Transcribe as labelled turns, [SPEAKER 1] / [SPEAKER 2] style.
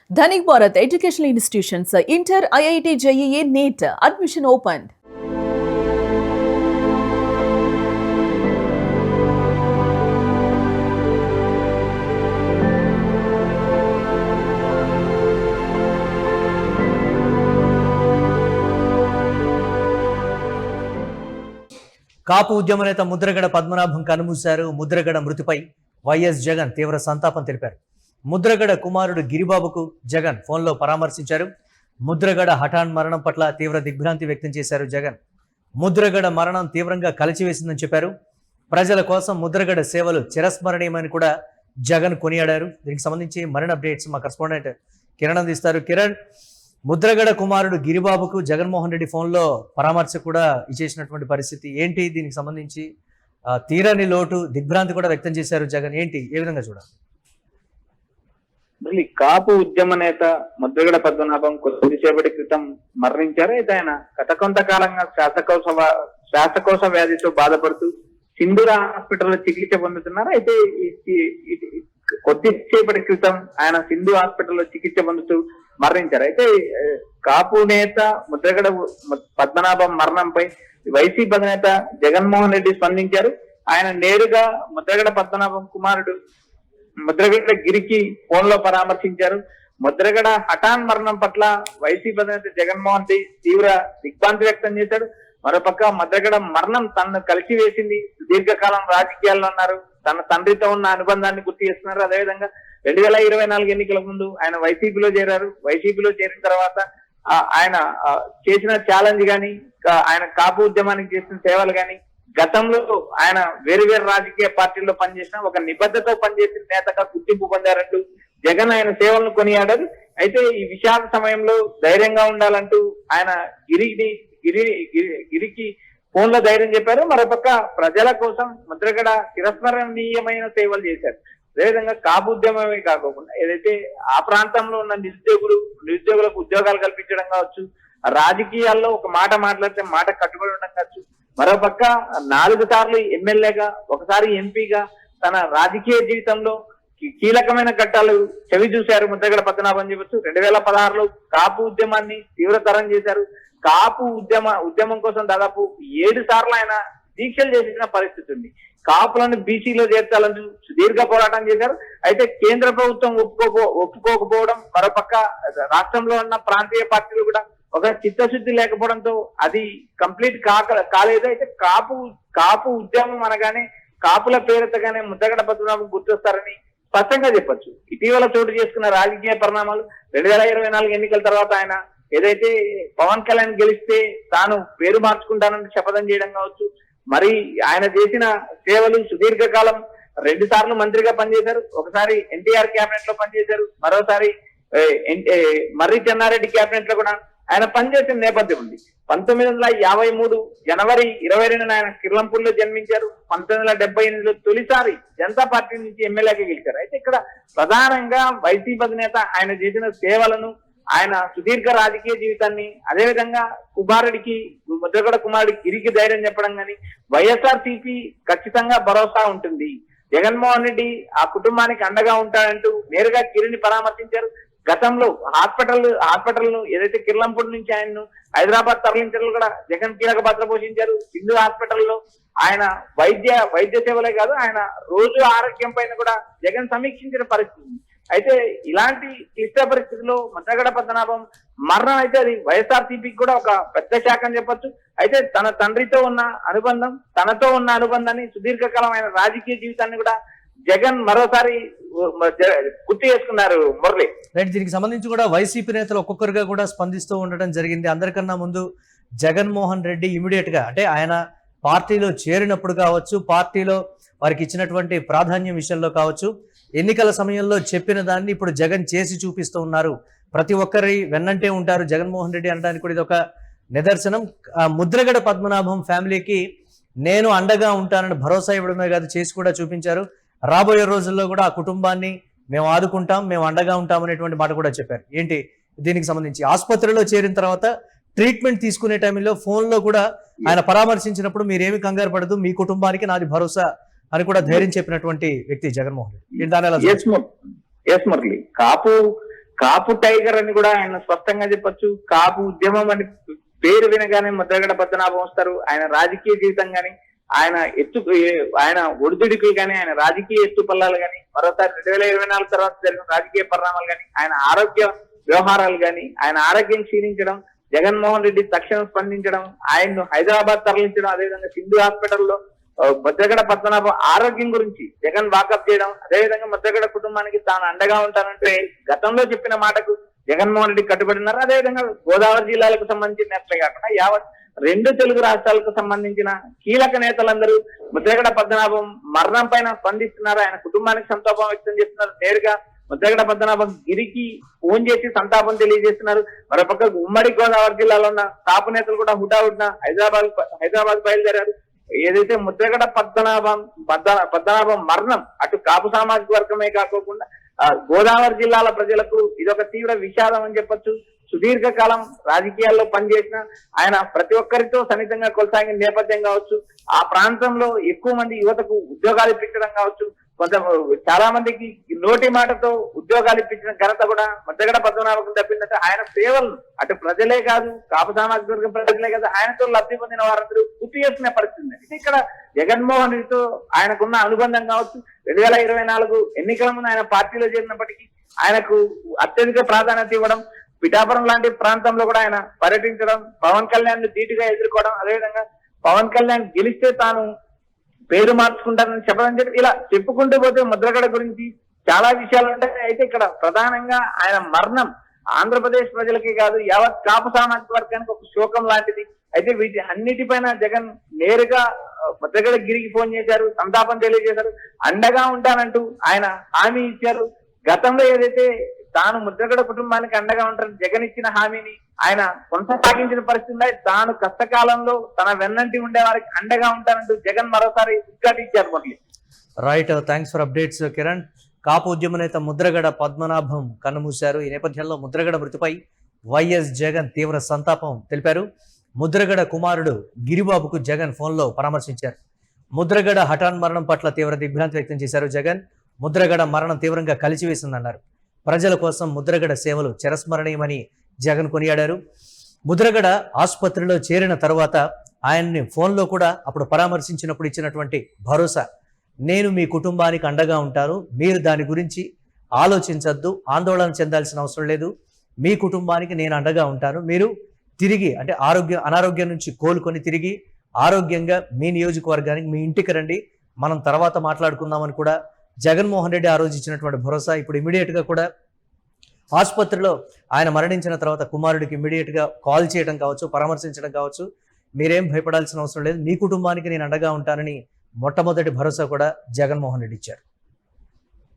[SPEAKER 1] Dhanik Bharat Educational Institutions, Inter, IIT, JEE, NEET, admission opened.
[SPEAKER 2] కాపు ఉద్యమ నేత ముద్రగడ పద్మనాభం కనుమూశారు. ముద్రగడ మృతిపై YS Jagan తీవ్ర సంతాపం తెలిపారు. ముద్రగడ కుమారుడు గిరిబాబుకు జగన్ ఫోన్లో పరామర్శించారు. ముద్రగడ హఠాన్ మరణం పట్ల తీవ్ర దిగ్భ్రాంతి వ్యక్తం చేశారు జగన్. ముద్రగడ మరణం తీవ్రంగా కలిచివేసిందని చెప్పారు. ప్రజల కోసం ముద్రగడ సేవలు చిరస్మరణీయమని కూడా జగన్ కొనియాడారు. దీనికి సంబంధించి మరిన్ని అప్డేట్స్ మా కరెస్పాండెంట్ కిరణ్ అందిస్తారు. కిరణ్, ముద్రగడ కుమారుడు గిరిబాబుకు జగన్మోహన్ రెడ్డి ఫోన్లో పరామర్శ కూడా ఇచ్చేసినటువంటి పరిస్థితి ఏంటి? దీనికి సంబంధించి తీరని లోటు, దిగ్భ్రాంతి కూడా వ్యక్తం చేశారు జగన్. ఏంటి, ఏ విధంగా చూడాలి?
[SPEAKER 3] కాపు ఉద్యమ నేత ముద్రగడ పద్మనాభం కొద్దిసేపటి క్రితం మరణించారు. అయితే ఆయన గత కొంతకాలంగా శ్వాసకోశ వ్యాధితో బాధపడుతూ సింధూర హాస్పిటల్లో చికిత్స పొందుతున్నారు. అయితే కొద్దిసేపటి క్రితం ఆయన సింధు హాస్పిటల్లో చికిత్స పొందుతూ మరణించారు. అయితే కాపు నేత ముద్రగడ పద్మనాభం మరణంపై వైసీపీ అధినేత జగన్మోహన్ రెడ్డి స్పందించారు. ఆయన నేరుగా ముద్రగడ పద్మనాభం కుమారుడు ముద్రగడ గిరికి ఫోన్ లో పరామర్శించారు. ముద్రగడ హఠాన్ మరణం పట్ల వైసీపీ అధినేత జగన్మోహన్ రెడ్డి తీవ్ర దిగ్భ్రాంతి వ్యక్తం చేశాడు. మరోపక్క ముద్రగడ మరణం తనను కలిసివేసింది. దీర్ఘకాలం రాజకీయాల్లో ఉన్నారు. తన తండ్రితో ఉన్న అనుబంధాన్ని గుర్తు చేస్తున్నారు. అదేవిధంగా 2024 ఎన్నికల ముందు ఆయన వైసీపీలో చేరారు. వైసీపీలో చేరిన తర్వాత ఆయన చేసిన ఛాలెంజ్ గాని, ఆయన కాపు ఉద్యమానికి చేసిన సేవలు గాని, గతంలో ఆయన వేరు వేరు రాజకీయ పార్టీల్లో పనిచేసిన ఒక నిబద్ధతతో పనిచేసిన నేతగా గుర్తింపు పొందారంటూ జగన్ ఆయన సేవలను కొనియాడారు. అయితే ఈ విషాద సమయంలో ధైర్యంగా ఉండాలంటూ ఆయన గిరికి ఫోన్ లో ధైర్యం చెప్పారు. మరోపక్క ప్రజల కోసం ముద్రగడ చిరస్మరణీయమైన సేవలు చేశారు. అదేవిధంగా కాపు ఉద్యమమే కాకుండా ఏదైతే ఆ ప్రాంతంలో ఉన్న నిరుద్యోగులకు ఉద్యోగాలు కల్పించడం కావచ్చు, రాజకీయాల్లో ఒక మాట మాట్లాడితే మాట కట్టుబడి ఉండడం కావచ్చు, మరోపక్క 4 సార్లు ఎమ్మెల్యేగా, ఒకసారి ఎంపీగా తన రాజకీయ జీవితంలో కీలకమైన ఘట్టాలు చెవి చూశారు ముద్రగడ పద్మనాభం చెప్పొచ్చు. 2016లో కాపు ఉద్యమాన్ని తీవ్రతరం చేశారు. కాపు ఉద్యమం కోసం దాదాపు 7 సార్లు ఆయన దీక్షలు చేసిన పరిస్థితి ఉంది. కాపులను బీసీలో చేర్చాలని సుదీర్ఘ పోరాటం చేశారు. అయితే కేంద్ర ప్రభుత్వం ఒప్పుకోకపోవడం, మరోపక్క రాష్ట్రంలో ఉన్న ప్రాంతీయ పార్టీలు కూడా ఒక చిత్తశుద్ధి లేకపోవడంతో అది కంప్లీట్ కాలేదు. అయితే కాపు ఉద్యమం అనగానే, కాపుల పేరుతగానే ముద్రగడ పద్మనాభం గుర్తొస్తారని స్పష్టంగా చెప్పొచ్చు. ఇటీవల చోటు చేసుకున్న రాజకీయ పరిణామాలు 2024 ఎన్నికల తర్వాత ఆయన ఏదైతే పవన్ కళ్యాణ్ గెలిస్తే తాను పేరు మార్చుకుంటానని శపథం చేయడం కావచ్చు, మరి ఆయన చేసిన సేవలు సుదీర్ఘకాలం 2 సార్లు మంత్రిగా పనిచేశారు. ఒకసారి ఎన్టీఆర్ క్యాబినెట్ లో పనిచేశారు, మరోసారి మర్రి చెన్నారెడ్డి క్యాబినెట్ లో కూడా ఆయన పనిచేసిన నేపథ్యం ఉంది. 1953 జనవరి 22న ఆయన కిర్లంపూర్లో జన్మించారు. 1978లో తొలిసారి జనతా పార్టీ నుంచి ఎమ్మెల్యేగా గెలిచారు. అయితే ఇక్కడ ప్రధానంగా వైసీపీ అధినేత ఆయన చేసిన సేవలను, ఆయన సుదీర్ఘ రాజకీయ జీవితాన్ని, అదేవిధంగా ముద్రగడ కుమారుడికి గిరికి ధైర్యం చెప్పడం కానీ, వైఎస్ఆర్సీపీ ఖచ్చితంగా భరోసా ఉంటుంది, జగన్మోహన్ రెడ్డి ఆ కుటుంబానికి అండగా ఉంటాడంటూ నేరుగా గిరిని పరామర్శించారు. గతంలో హాస్పిటల్ ఏదైతే కిర్లంపూడి నుంచి ఆయన్ను హైదరాబాద్ తరలించడంలో కూడా జగన్ కీలక పాత్ర పోషించారు. సింధు హాస్పిటల్లో ఆయన వైద్య సేవలే కాదు, ఆయన రోజు ఆరోగ్యం పైన కూడా జగన్ సమీక్షించిన పరిస్థితి. అయితే ఇలాంటి క్లిష్ట పరిస్థితుల్లో ముద్రగడ పద్మనాభం మరణం అయితే అది వైఎస్ఆర్సీపీకి కూడా ఒక పెద్ద శాఖ అని చెప్పొచ్చు. అయితే తన తండ్రితో ఉన్న అనుబంధం, తనతో ఉన్న అనుబంధాన్ని, సుదీర్ఘకాలం ఆయన రాజకీయ జీవితాన్ని కూడా జగన్ మరోసారి గుర్తు చేసుకున్నారు. మురళి,
[SPEAKER 2] దీనికి సంబంధించి కూడా వైసీపీ నేతలు ఒక్కొక్కరుగా కూడా స్పందిస్తూ ఉండడం జరిగింది. అందరికన్నా ముందు జగన్మోహన్ రెడ్డి ఇమీడియట్ గా, అంటే ఆయన పార్టీలో చేరినప్పుడు కావచ్చు, పార్టీలో వారికి ఇచ్చినటువంటి ప్రాధాన్యం విషయంలో కావచ్చు, ఎన్నికల సమయంలో చెప్పిన దాన్ని ఇప్పుడు జగన్ చేసి చూపిస్తూ ఉన్నారు. ప్రతి ఒక్కరి వెన్నంటే ఉంటారు జగన్మోహన్ రెడ్డి అనడానికి కూడా ఇది ఒక నిదర్శనం. ముద్రగడ పద్మనాభం ఫ్యామిలీకి నేను అండగా ఉంటానని భరోసా ఇవ్వడమే కాదు, చేసి కూడా చూపించారు. రాబోయే రోజుల్లో కూడా ఆ కుటుంబాన్ని మేము ఆదుకుంటాం, మేము అండగా ఉంటాం అనేటువంటి మాట కూడా చెప్పారు. ఏంటి దీనికి సంబంధించి ఆసుపత్రిలో చేరిన తర్వాత ట్రీట్మెంట్ తీసుకునే టైంలో ఫోన్లో కూడా ఆయన పరామర్శించినప్పుడు మీరేమి కంగారు పడదు, మీ కుటుంబానికి నాది భరోసా అని కూడా ధైర్యం చెప్పినటువంటి వ్యక్తి జగన్మోహన్ రెడ్డి.
[SPEAKER 3] మురళి, కాపు కాపు టైగర్ అని కూడా ఆయన స్పష్టంగా చెప్పొచ్చు. కాపు ఉద్యమం అని పేరు వినగానే ముద్రగడ పద్మనాభం వస్తారు. ఆయన రాజకీయ జీవితం గాని, ఆయన ఒడిదుడుకులు కానీ, ఆయన రాజకీయ ఎత్తుపల్లాలు కానీ, మరోసారి 2024 తర్వాత జరిగిన రాజకీయ పరిణామాలు కానీ, ఆయన ఆరోగ్య వ్యవహారాలు కానీ, ఆయన ఆరోగ్యం క్షీణించడం, జగన్మోహన్ రెడ్డి తక్షణం స్పందించడం, ఆయన్ను హైదరాబాద్ తరలించడం, అదేవిధంగా సింధు హాస్పిటల్లో ముద్రగడ పద్మనాభం ఆరోగ్యం గురించి జగన్ వాకప్ చేయడం, అదేవిధంగా ముద్రగడ కుటుంబానికి తాను అండగా ఉంటానంటే గతంలో చెప్పిన మాటకు జగన్మోహన్ రెడ్డి కట్టుబడి ఉన్నారు. అదేవిధంగా గోదావరి జిల్లాలకు సంబంధించిన నేతలే కాకుండా యావత్ 2 తెలుగు రాష్ట్రాలకు సంబంధించిన కీలక నేతలందరూ ముద్రగడ పద్మనాభం మరణం పైన స్పందిస్తున్నారు. ఆయన కుటుంబానికి సంతాపం వ్యక్తం చేస్తున్నారు. నేరుగా ముద్రగడ పద్మనాభం గిరికి ఫోన్ చేసి సంతాపం తెలియజేస్తున్నారు. మరోపక్క ఉమ్మడి గోదావరి జిల్లాలో ఉన్న కాపు నేతలు కూడా హుటాహుటిన హైదరాబాద్ బయలుదేరారు. ఏదైతే ముద్రగడ పద్మనాభం మరణం అటు కాపు సామాజిక వర్గమే కాకోకుండా గోదావరి జిల్లాల ప్రజలకు ఇదొక తీవ్ర విషాదం అని చెప్పొచ్చు. సుదీర్ఘకాలం రాజకీయాల్లో పనిచేసిన ఆయన ప్రతి ఒక్కరితో సన్నిహితంగా కొనసాగిన నేపథ్యం కావచ్చు, ఆ ప్రాంతంలో ఎక్కువ మంది యువతకు ఉద్యోగాలు ఇప్పించడం కావచ్చు, చాలా మందికి నోటి మాటతో ఉద్యోగాలు ఇప్పించిన ఘనత కూడా ముద్రగడ పద్మనాభం తప్పిందంటే ఆయన సేవలు అటు ప్రజలే కాదు, కాపు సామాజిక వర్గం ప్రజలే కాదు, ఆయనతో లబ్ధి పొందిన వారందరూ గుర్తు చేసుకునే పరిస్థితి. ఇది ఇక్కడ జగన్మోహన్ రెడ్డితో ఆయనకున్న అనుబంధం కావచ్చు. 2024 ఎన్నికల ముందు ఆయన పార్టీలో చేరినప్పటికీ ఆయనకు అత్యధిక ప్రాధాన్యత ఇవ్వడం, పిఠాపురం లాంటి ప్రాంతంలో కూడా ఆయన పర్యటించడం, పవన్ కళ్యాణ్ ను ధీటుగా ఎదుర్కోవడం, అదేవిధంగా పవన్ కళ్యాణ్ గెలిస్తే తాను పేరు మార్చుకుంటానని చెప్పడం చెప్పి ఇలా చెప్పుకుంటూ పోతే ముద్రగడ గురించి చాలా విషయాలు ఉంటాయి. అయితే ఇక్కడ ప్రధానంగా ఆయన మరణం ఆంధ్రప్రదేశ్ ప్రజలకి కాదు, యావత్ కాపు సామాజిక వర్గానికి ఒక శోకం లాంటిది. అయితే వీటి అన్నిటిపైన జగన్ నేరుగా ముద్రగడ గిరికి ఫోన్ చేశారు, సంతాపం తెలియజేశారు, అండగా ఉంటానంటూ ఆయన హామీ ఇచ్చారు. గతంలో ఏదైతే తాను ముద్రగడ కుటుంబానికి అండగా ఉంటారని జగన్ ఇచ్చిన హామీని ఆయన కొనసాగించిన పరిస్థితి, తాను కష్టకాలంలో తన వెన్నంటి ఉండే వారికి అండగా ఉంటానంటూ జగన్ మరోసారి ఉద్ఘాటించారు. Murali,
[SPEAKER 2] right, thanks for updates Kiran. Kapu ఉద్యమ నేత ముద్రగడ పద్మనాభం కన్నుమూశారు. ఈ నేపథ్యంలో ముద్రగడ మృతిపై వైఎస్ జగన్ తీవ్ర సంతాపం తెలిపారు. ముద్రగడ కుమారుడు గిరిబాబుకు జగన్ ఫోన్లో పరామర్శించారు. ముద్రగడ హఠాన్ మరణం పట్ల తీవ్ర దిగ్భ్రాంతి వ్యక్తం చేశారు జగన్. ముద్రగడ మరణం తీవ్రంగా కలిచివేసిందన్నారు. ప్రజల కోసం ముద్రగడ సేవలు చిరస్మరణీయమని జగన్ కొనియాడారు. ముద్రగడ ఆసుపత్రిలో చేరిన తర్వాత ఆయన్ని ఫోన్లో కూడా అప్పుడు పరామర్శించినప్పుడు ఇచ్చినటువంటి భరోసా, నేను మీ కుటుంబానికి అండగా ఉంటాను, మీరు దాని గురించి ఆలోచించద్దు, ఆందోళన చెందాల్సిన అవసరం లేదు, మీ కుటుంబానికి నేను అండగా ఉంటాను, మీరు తిరిగి అంటే అనారోగ్యం నుంచి కోలుకొని తిరిగి ఆరోగ్యంగా మీ నియోజకవర్గానికి మీ ఇంటికి రండి, మనం తర్వాత మాట్లాడుకుందామని కూడా జగన్మోహన్ రెడ్డి ఆ రోజు ఇచ్చినటువంటి భరోసా ఇప్పుడు ఇమీడియట్గా కూడా ఆసుపత్రిలో ఆయన మరణించిన తర్వాత కుమారుడికి ఇమీడియట్గా కాల్ చేయడం కావచ్చు, పరామర్శించడం కావచ్చు, మీరేం భయపడాల్సిన అవసరం లేదు, మీ కుటుంబానికి నేను అండగా ఉంటానని మొట్టమొదటి భరోసా కూడా జగన్మోహన్ రెడ్డి ఇచ్చారు.